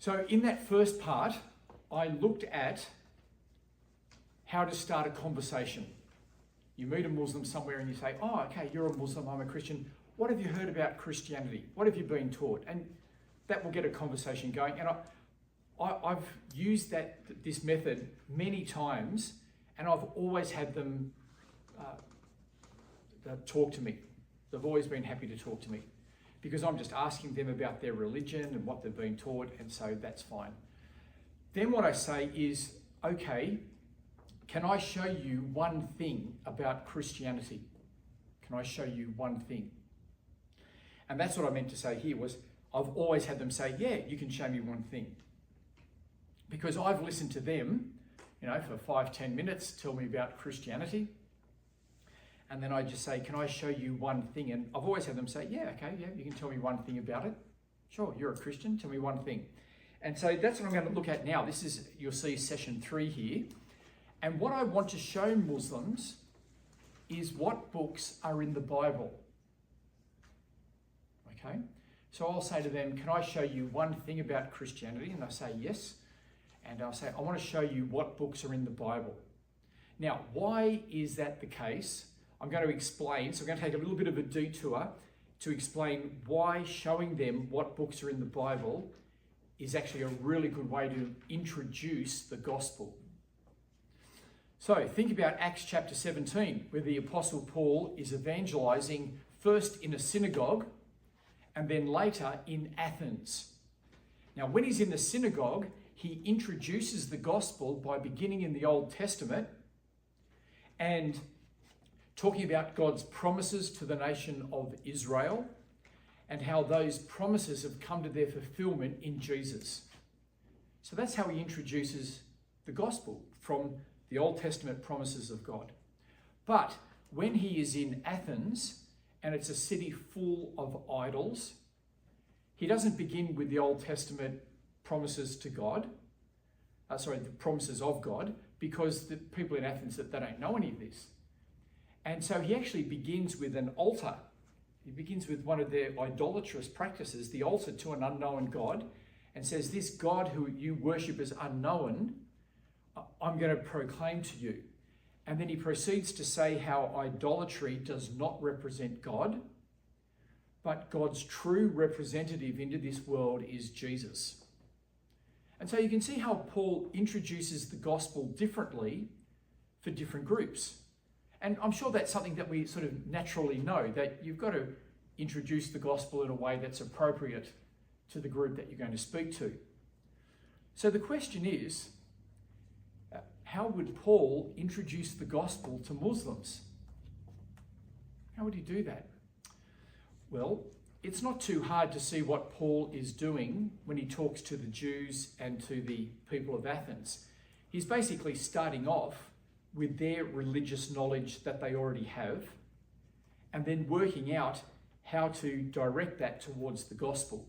So in that first part, I looked at how to start a conversation. You meet a Muslim somewhere and you say, oh, okay, you're a Muslim, I'm a Christian. What have you heard about Christianity? What have you been taught? And that will get a conversation going. And I've used this method many times, and I've always had them talk to me. They've always been happy to talk to me because I'm just asking them about their religion and what they've been taught, and so that's fine. Then what I say is, okay, can I show you one thing about Christianity? Can I show you one thing? And that's what I meant to say here was, I've always had them say, yeah, you can show me one thing. Because I've listened to them, for 5-10 minutes, tell me about Christianity. And then I just say, can I show you one thing? And I've always had them say, yeah, okay, yeah, you can tell me one thing about it. Sure, you're a Christian, tell me one thing. And so that's what I'm going to look at now. This is, you'll see session 3 here. And what I want to show Muslims is what books are in the Bible. Okay? So I'll say to them, can I show you one thing about Christianity? And they'll say yes. And I'll say, I want to show you what books are in the Bible. Now, why is that the case? I'm going to explain. So I'm going to take a little bit of a detour to explain why showing them what books are in the Bible is actually a really good way to introduce the gospel. So think about Acts chapter 17, where the Apostle Paul is evangelizing first in a synagogue and then later in Athens. Now, when he's in the synagogue, he introduces the gospel by beginning in the Old Testament and talking about God's promises to the nation of Israel and how those promises have come to their fulfillment in Jesus. So that's how he introduces the gospel, from the Old Testament promises of God. But when he is in Athens, and it's a city full of idols, he doesn't begin with the Old Testament promises to God, the promises of God, because the people in Athens, that they don't know any of this. And so he actually begins with an altar. He begins with one of their idolatrous practices, the altar to an unknown God, and says, this God who you worship as unknown, I'm going to proclaim to you. And then he proceeds to say how idolatry does not represent God, but God's true representative into this world is Jesus. And so you can see how Paul introduces the gospel differently for different groups. And I'm sure that's something that we sort of naturally know, that you've got to introduce the gospel in a way that's appropriate to the group that you're going to speak to. So the question is, how would Paul introduce the gospel to Muslims? How would he do that? Well, it's not too hard to see what Paul is doing when he talks to the Jews and to the people of Athens. He's basically starting off with their religious knowledge that they already have, and then working out how to direct that towards the gospel.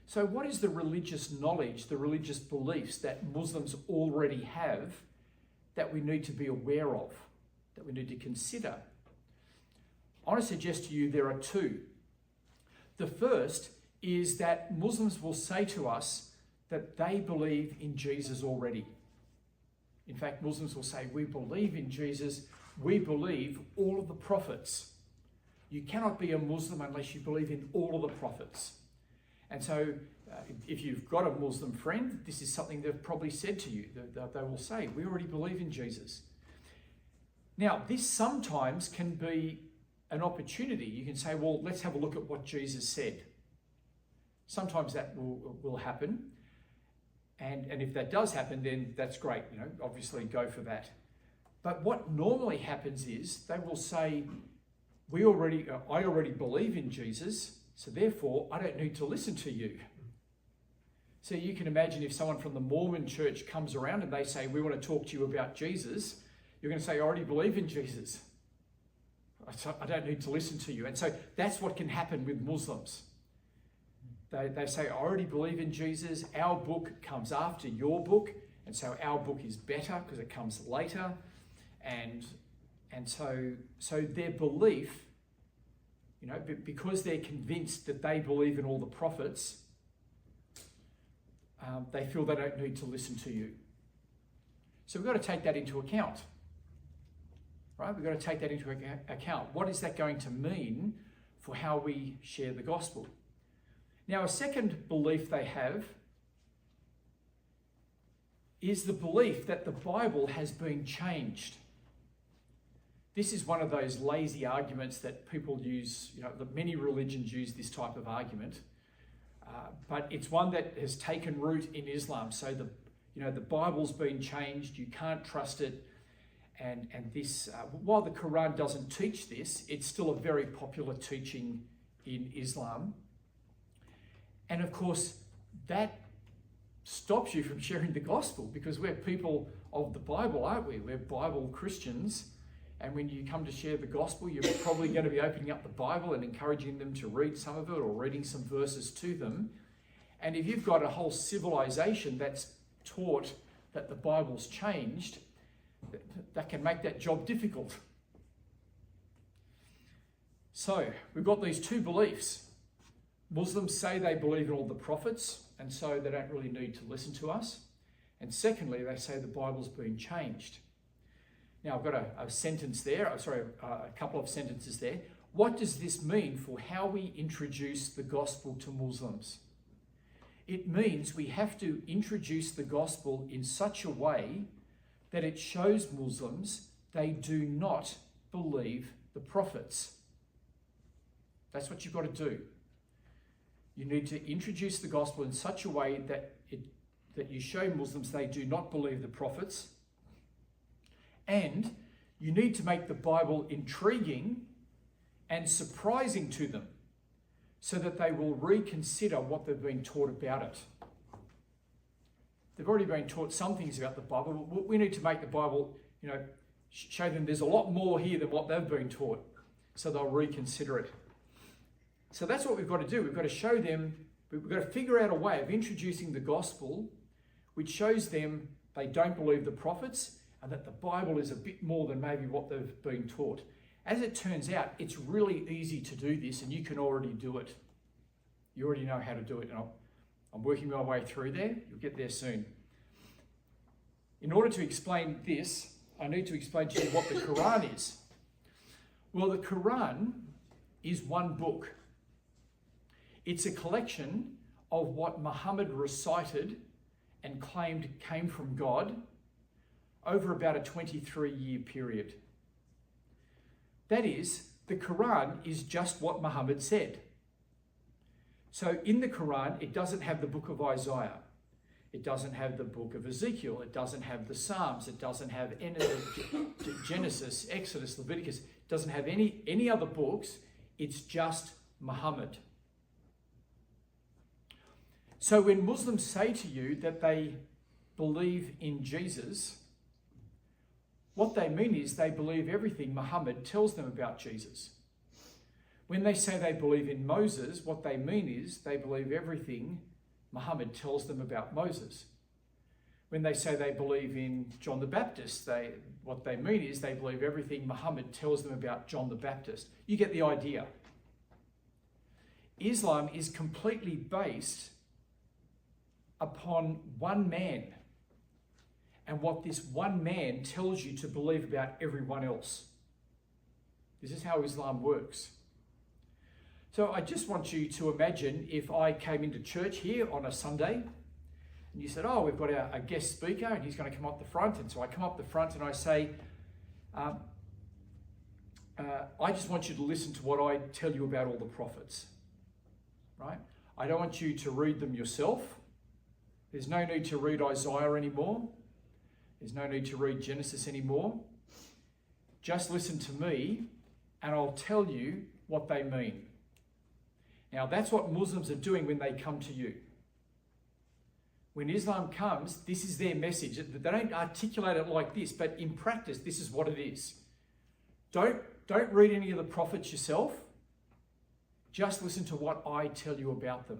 So what is the religious knowledge, the religious beliefs that Muslims already have that we need to be aware of, that we need to consider? I want to suggest to you there are two. The first is that Muslims will say to us that they believe in Jesus already. In fact, Muslims will say, we believe in Jesus, we believe all of the prophets. You cannot be a Muslim unless you believe in all of the prophets. And so if you've got a Muslim friend, this is something they've probably said to you. They will say, we already believe in Jesus. Now, this sometimes can be an opportunity. You can say, well, let's have a look at what Jesus said. Sometimes that will happen. And if that does happen, then that's great. Obviously go for that. But what normally happens is they will say, I already believe in Jesus, so therefore I don't need to listen to you. So you can imagine if someone from the Mormon church comes around and they say, we want to talk to you about Jesus, you're going to say, I already believe in Jesus. I don't need to listen to you. And so that's what can happen with Muslims. They say, I already believe in Jesus. Our book comes after your book. And so our book is better because it comes later. And so their belief, because they're convinced that they believe in all the prophets, they feel they don't need to listen to you. So we've got to take that into account. Right? We've got to take that into account. What is that going to mean for how we share the gospel? Now, a second belief they have is the belief that the Bible has been changed. This is one of those lazy arguments that people use, that many religions use this type of argument. But it's one that has taken root in Islam. So the Bible's been changed, you can't trust it. And this, while the Quran doesn't teach this, it's still a very popular teaching in Islam. And of course, that stops you from sharing the gospel, because we're people of the Bible, aren't we? We're Bible Christians. And when you come to share the gospel, you're probably going to be opening up the Bible and encouraging them to read some of it or reading some verses to them. And if you've got a whole civilization that's taught that the Bible's changed, that can make that job difficult. So we've got these two beliefs. Muslims say they believe in all the prophets, and so they don't really need to listen to us. And secondly, they say the Bible's been changed. Now, I've got a sentence there, a couple of sentences there. What does this mean for how we introduce the gospel to Muslims? It means we have to introduce the gospel in such a way that it shows Muslims they do not believe the prophets. That's what you've got to do. You need to introduce the gospel in such a way that you show Muslims they do not believe the prophets. And you need to make the Bible intriguing and surprising to them so that they will reconsider what they've been taught about it. They've already been taught some things about the Bible. We need to make the Bible, show them there's a lot more here than what they've been taught, so they'll reconsider it. So that's what we've got to do. We've got to show them, we've got to figure out a way of introducing the gospel which shows them they don't believe the prophets and that the Bible is a bit more than maybe what they've been taught. As it turns out, it's really easy to do this, and you can already do it. You already know how to do it. And I'm working my way through there. You'll get there soon. In order to explain this, I need to explain to you what the Quran is. Well, the Quran is one book. It's a collection of what Muhammad recited and claimed came from God over about a 23-year period. That is, the Quran is just what Muhammad said. So in the Quran, it doesn't have the book of Isaiah. It doesn't have the book of Ezekiel. It doesn't have the Psalms. It doesn't have Genesis, Exodus, Leviticus. It doesn't have any other books. It's just Muhammad. So when Muslims say to you that they believe in Jesus, what they mean is they believe everything Muhammad tells them about Jesus. When they say they believe in Moses, what they mean is they believe everything Muhammad tells them about Moses. When they say they believe in John the Baptist, what they mean is they believe everything Muhammad tells them about John the Baptist. You get the idea. Islam is completely based upon one man and what this one man tells you to believe about everyone else. This is how Islam works. So I just want you to imagine if I came into church here on a Sunday and you said, oh, we've got a guest speaker and he's going to come up the front. And so I come up the front and I say, I just want you to listen to what I tell you about all the prophets, right? I don't want you to read them yourself. There's no need to read Isaiah anymore. There's no need to read Genesis anymore. Just listen to me and I'll tell you what they mean. Now, that's what Muslims are doing when they come to you. When Islam comes, this is their message. They don't articulate it like this, but in practice, this is what it is. Don't read any of the prophets yourself. Just listen to what I tell you about them.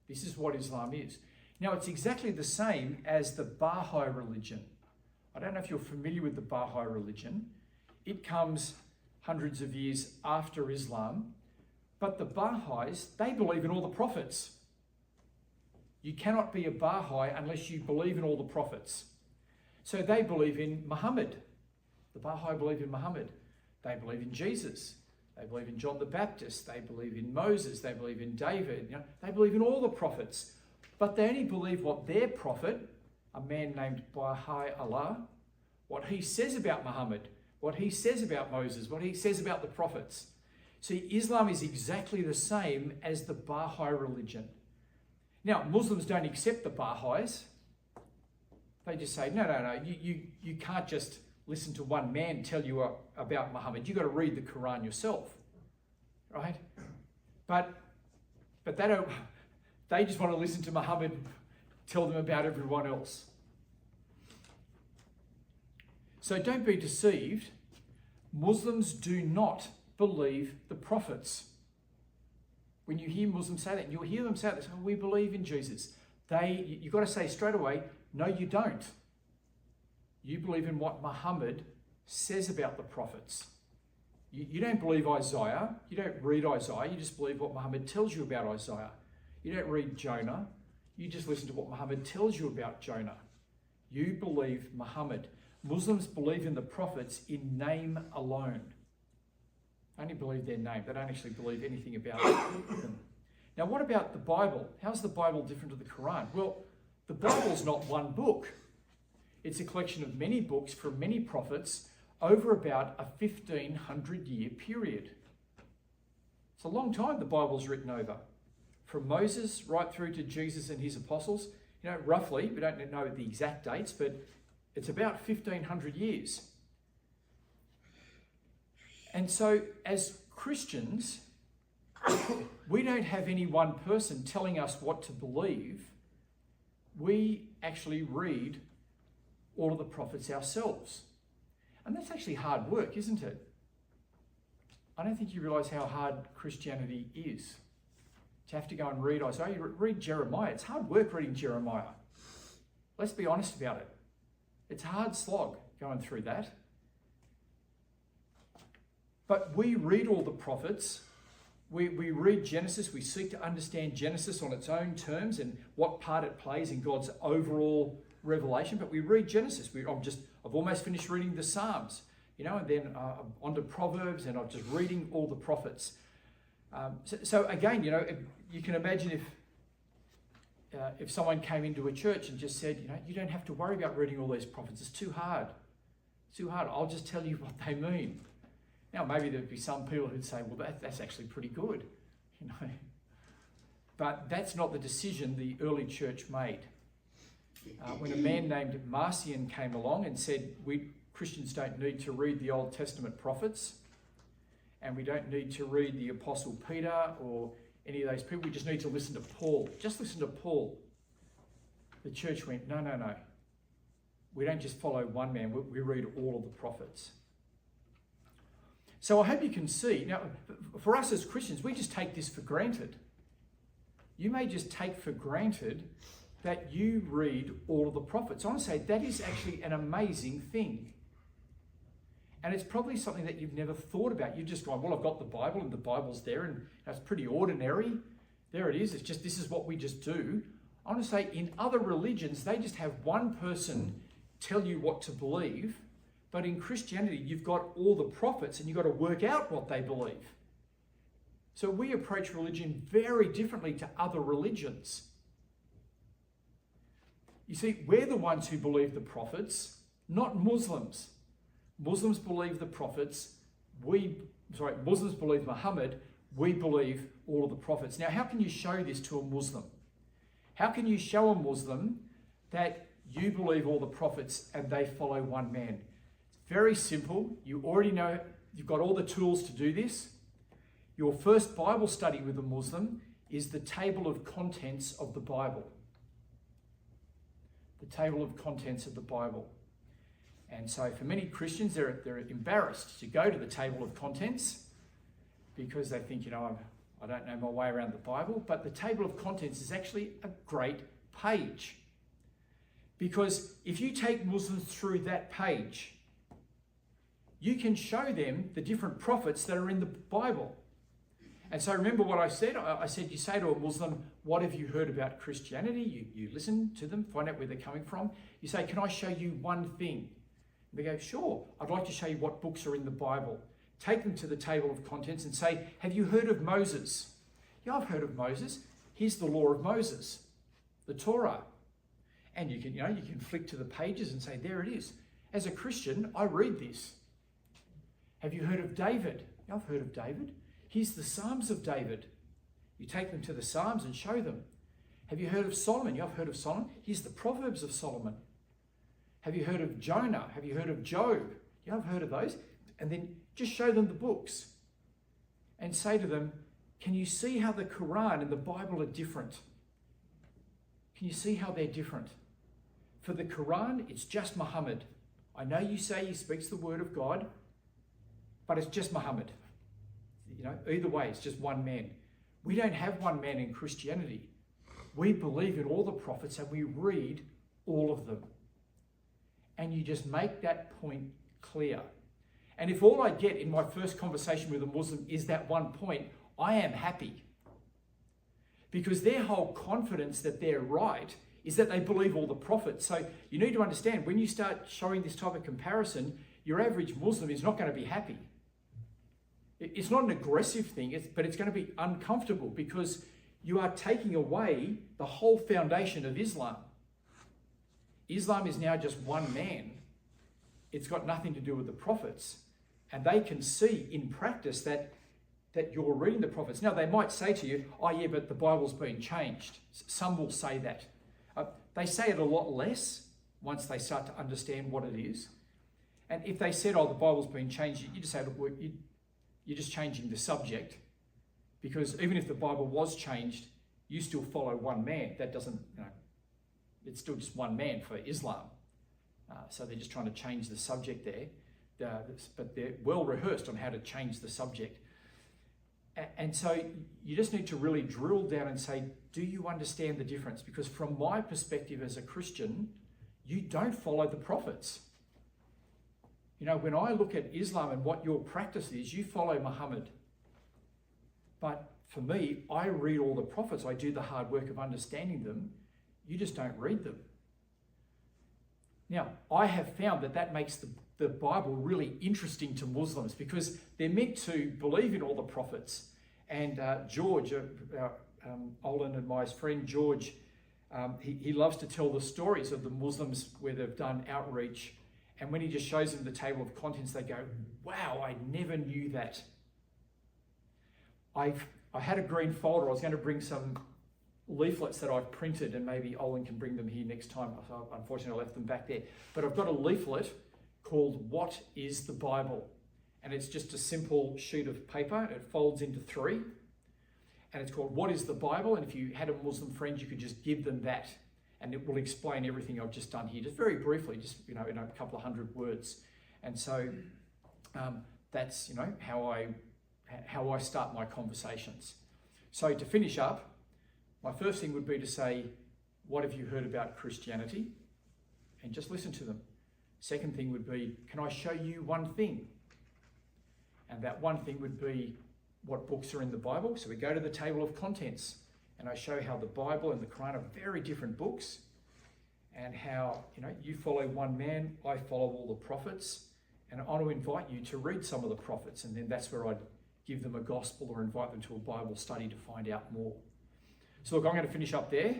This is what Islam is. Now, it's exactly the same as the Baha'i religion. I don't know if you're familiar with the Baha'i religion. It comes hundreds of years after Islam. But the Baha'is, they believe in all the prophets. You cannot be a Baha'i unless you believe in all the prophets. So they believe in Muhammad. The Baha'i believe in Muhammad. They believe in Jesus. They believe in John the Baptist. They believe in Moses. They believe in David. They believe in all the prophets. But they only believe what their prophet, a man named Baha'u'llah, what he says about Muhammad, what he says about Moses, what he says about the prophets. See, Islam is exactly the same as the Baha'i religion. Now, Muslims don't accept the Baha'is. They just say, no, you can't just listen to one man tell you about Muhammad. You've got to read the Quran yourself, right? But they just want to listen to Muhammad tell them about everyone else. So don't be deceived. Muslims do not believe the prophets. When you hear Muslims say that, you'll hear them say this, oh, we believe in Jesus. You've got to say straight away, no, you don't. You believe in what Muhammad says about the prophets. You don't believe Isaiah. You don't read Isaiah. You just believe what Muhammad tells you about Isaiah. You don't read Jonah. You just listen to what Muhammad tells you about Jonah. You believe Muhammad. Muslims believe in the prophets in name alone. They only believe their name. They don't actually believe anything about them. Now, what about the Bible? How's the Bible different to the Quran? Well, the Bible's not one book. It's a collection of many books from many prophets over about a 1,500-year period. It's a long time the Bible's written over. From Moses right through to Jesus and his apostles. Roughly, we don't know the exact dates, but it's about 1,500 years. And so, as Christians, we don't have any one person telling us what to believe. We actually read all of the prophets ourselves. And that's actually hard work, isn't it? I don't think you realise how hard Christianity is. To have to go and read Isaiah, read Jeremiah. It's hard work reading Jeremiah. Let's be honest about it. It's a hard slog going through that. But we read all the prophets. We read Genesis. We seek to understand Genesis on its own terms and what part it plays in God's overall revelation. But we read Genesis. I've almost finished reading the Psalms, and then on to Proverbs, and I'm just reading all the prophets. So again, you can imagine if someone came into a church and just said, you don't have to worry about reading all these prophets. It's too hard. It's too hard. I'll just tell you what they mean. Now, maybe there'd be some people who'd say, well, that's actually pretty good, But that's not the decision the early church made. When a man named Marcion came along and said, we Christians don't need to read the Old Testament prophets, and we don't need to read the Apostle Peter or any of those people, we just need to listen to Paul. Just listen to Paul. The church went, no. We don't just follow one man, we read all of the prophets. So I hope you can see, now, for us as Christians, we just take this for granted. You may just take for granted that you read all of the prophets. I want to say that is actually an amazing thing. And it's probably something that you've never thought about. You've just gone, well, I've got the Bible and the Bible's there and that's pretty ordinary. There it is. It's just, this is what we just do. I want to say in other religions, they just have one person tell you what to believe. But in Christianity, you've got all the prophets and you've got to work out what they believe. So we approach religion very differently to other religions. You see, we're the ones who believe the prophets, not Muslims. Muslims believe the prophets. Muslims believe Muhammad. We believe all of the prophets. Now, how can you show this to a Muslim? How can you show a Muslim that you believe all the prophets and they follow one man? Very simple. You already know, you've got all the tools to do this. Your first Bible study with a Muslim is the table of contents of the Bible. The table of contents of the Bible. And so for many Christians, they're embarrassed to go to the table of contents because they think, I don't know my way around the Bible. But the table of contents is actually a great page. Because if you take Muslims through that page, you can show them the different prophets that are in the Bible. And so remember what I said? I said, you say to a Muslim, what have you heard about Christianity? You listen to them, find out where they're coming from. You say, can I show you one thing? And they go, sure, I'd like to show you what books are in the Bible. Take them to the table of contents and say, have you heard of Moses? Yeah, I've heard of Moses. Here's the law of Moses, the Torah. And you can flick to the pages and say, there it is. As a Christian, I read this. Have you heard of David? Yeah, I've heard of David. Here's the Psalms of David. You take them to the Psalms and show them. Have you heard of Solomon? Yeah, I've heard of Solomon. Here's the Proverbs of Solomon. Have you heard of Jonah? Have you heard of Job? Yeah, I've heard of those. And then just show them the books and say to them, can you see how the Quran and the Bible are different? Can you see how they're different? For the Quran, it's just Muhammad. I know you say he speaks the word of God, but it's just Muhammad. Either way, it's just one man. We don't have one man in Christianity. We believe in all the prophets and we read all of them. And you just make that point clear. And if all I get in my first conversation with a Muslim is that one point, I am happy. Because their whole confidence that they're right is that they believe all the prophets. So you need to understand, when you start showing this type of comparison, your average Muslim is not going to be happy. It's not an aggressive thing, but it's going to be uncomfortable because you are taking away the whole foundation of Islam. Islam is now just one man. It's got nothing to do with the prophets. And they can see in practice that you're reading the prophets. Now, they might say to you, oh yeah, but the Bible's been changed. Some will say that. They say it a lot less once they start to understand what it is. And if they said, oh, the Bible's been changed, you just say, look, you're just changing the subject. Because even if the Bible was changed, you still follow one man. That doesn't, it's still just one man for Islam. So they're just trying to change the subject there. But they're well rehearsed on how to change the subject. And so you just need to really drill down and say, do you understand the difference? Because from my perspective as a Christian, you don't follow the prophets. When I look at Islam and what your practice is, you follow Muhammad. But for me, I read all the prophets. I do the hard work of understanding them. You just don't read them. Now, I have found that makes the Bible really interesting to Muslims because they're meant to believe in all the prophets. And George, Olin and my friend George, he loves to tell the stories of the Muslims where they've done outreach. And when he just shows them the table of contents, they go, wow, I never knew that. I had a green folder. I was going to bring some leaflets that I've printed, and maybe Olin can bring them here next time. So unfortunately, I left them back there. But I've got a leaflet called What is the Bible? And it's just a simple sheet of paper. It folds into 3. And it's called What is the Bible? And if you had a Muslim friend, you could just give them that. And it will explain everything I've just done here, just very briefly, just in a couple of hundred words. And so that's how I start my conversations. So to finish up, my first thing would be to say, what have you heard about Christianity? And just listen to them. Second thing would be, can I show you one thing? And that one thing would be what books are in the Bible. So we go to the table of contents and I show how the Bible and the Quran are very different books and how, you follow one man, I follow all the prophets. And I want to invite you to read some of the prophets, and then that's where I'd give them a gospel or invite them to a Bible study to find out more. So look, I'm going to finish up there.